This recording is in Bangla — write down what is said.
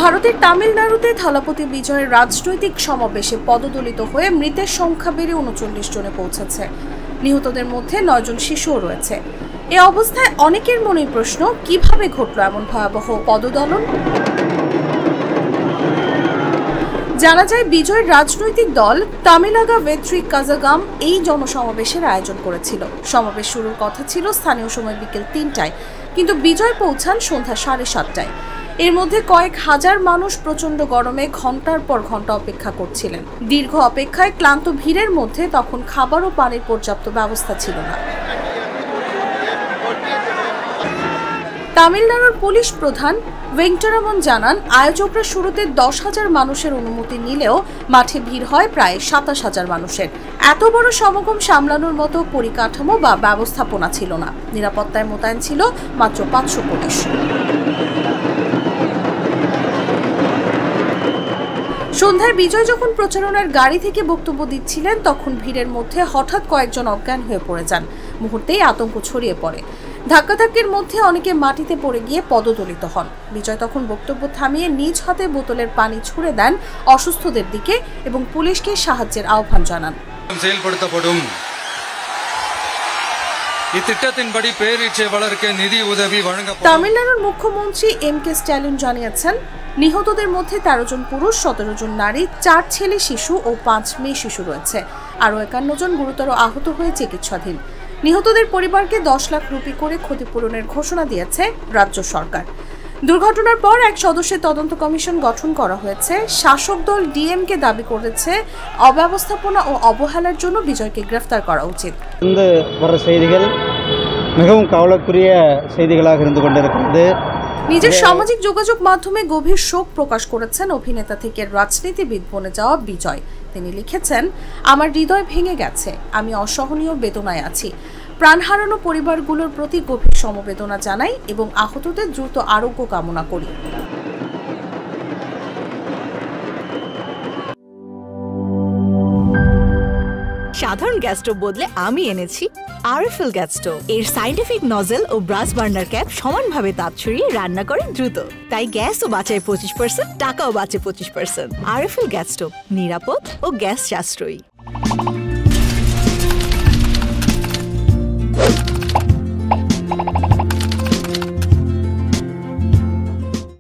ভারতের তামিলনাড়ুতে থালাপতি বিজয়ের রাজনৈতিক সমাবেশে পদদলিত হয়ে মৃতের সংখ্যা বেড়ে ৩৯ জনে পৌঁছেছে। নিহতদের মধ্যে ৯ জন শিশুও রয়েছে। এ অবস্থায় অনেকের মনে প্রশ্ন, কিভাবে ঘটল এমন ভয়াবহ পদদলন? জানা যায়, বিজয়ের রাজনৈতিক দল তামিলাগা ভেট্রি কাজাগাম এই জনসমাবেশের আয়োজন করেছিল। সমাবেশ শুরুর কথা ছিল স্থানীয় সময় বিকেল ৩টায়, কিন্তু বিজয় পৌঁছান সন্ধ্যা ৭:৩০টায়। এর মধ্যে কয়েক হাজার মানুষ প্রচণ্ড গরমে ঘন্টার পর ঘন্টা অপেক্ষা করছিলেন। দীর্ঘ অপেক্ষায় ক্লান্ত ভিড়ের মধ্যে তখন খাবার ও পানির পর্যাপ্ত ব্যবস্থা ছিল না। তামিলনাড়ুর পুলিশ প্রধান ভেঙ্কটরামন জানান, আয়োজকরা শুরুতে ১০,০০০ মানুষের অনুমতি নিলেও মাঠে ভিড় হয় প্রায় ২৭,০০০ মানুষের। এত বড় সমাগম সামলানোর মতো পরিকাঠামো বা ব্যবস্থাপনা ছিল না। নিরাপত্তায় মোতায়েন ছিল মাত্র ৫০০ পুলিশ। সন্ধ্যায় বিজয় যখন প্রচারণার গাড়ি থেকে বক্তব্য দিচ্ছিলেন, তখন ভিড়ের মধ্যে হঠাৎ কয়েকজন অজ্ঞান হয়ে পড়ে যান। মুহূর্তেই আতঙ্ক ছড়িয়ে পড়ে। ধাক্কাধাক্কির মধ্যে অনেকে মাটিতে পড়ে গিয়ে পদদলিত হন। বিজয় তখন বক্তব্য থামিয়ে নিজ হাতে বোতলের পানি ছুড়ে দেন অসুস্থদের দিকে এবং পুলিশকে সাহায্যের আহ্বান জানান। তামিলনাড়ুর মুখ্যমন্ত্রী এম.কে. স্ট্যালিন জানিয়েছেন, নিহতদের মধ্যে ১৩ জন পুরুষ, ১৭ জন নারী, ৪ ছেলে শিশু ও ৫ মেয়ে শিশু রয়েছে। আরও ৫১ জন গুরুতর আহত হয়ে চিকিৎসাধীন। নিহতদের পরিবারকে ১০ লাখ রুপি করে ক্ষতিপূরণের ঘোষণা দিয়েছে রাজ্য সরকার। দুর্ঘটনার পর এক সদস্যের তদন্ত কমিশন গঠন করা হয়েছে। শাসক দল ডিএমকে দাবি করেছে, অব্যবস্থাপনা ও অবহেলার জন্য বিজয়কে গ্রেফতার করা উচিত। নিজের সামাজিক যোগাযোগ মাধ্যমে গভীর শোক প্রকাশ করেছেন অভিনেতা থেকে রাজনীতিবিদ বনে যাওয়া বিজয়। তিনি লিখেছেন, আমার হৃদয় ভেঙে গেছে, আমি অসহনীয় বেদনায় আছি। প্রাণ হারানো পরিবারগুলোর প্রতি গভীর সমবেদনা জানাই এবং আহতদের দ্রুত আরোগ্য কামনা করি। সাধারণ গ্যাস স্টোভ বদলে আমি এনেছি আরএফএল গ্যাস স্টোভ। এর সাইন্টিফিক নজল ও ব্রাস বার্নার ক্যাপ সমানভাবে তাপ ছড়িয়ে রান্না করে দ্রুত। তাই গ্যাসও বাঁচায় 25%, টাকাও বাঁচে 25%। আরএফএল গ্যাস স্টোভ নিরাপদ ও গ্যাস সাশ্রয়ী।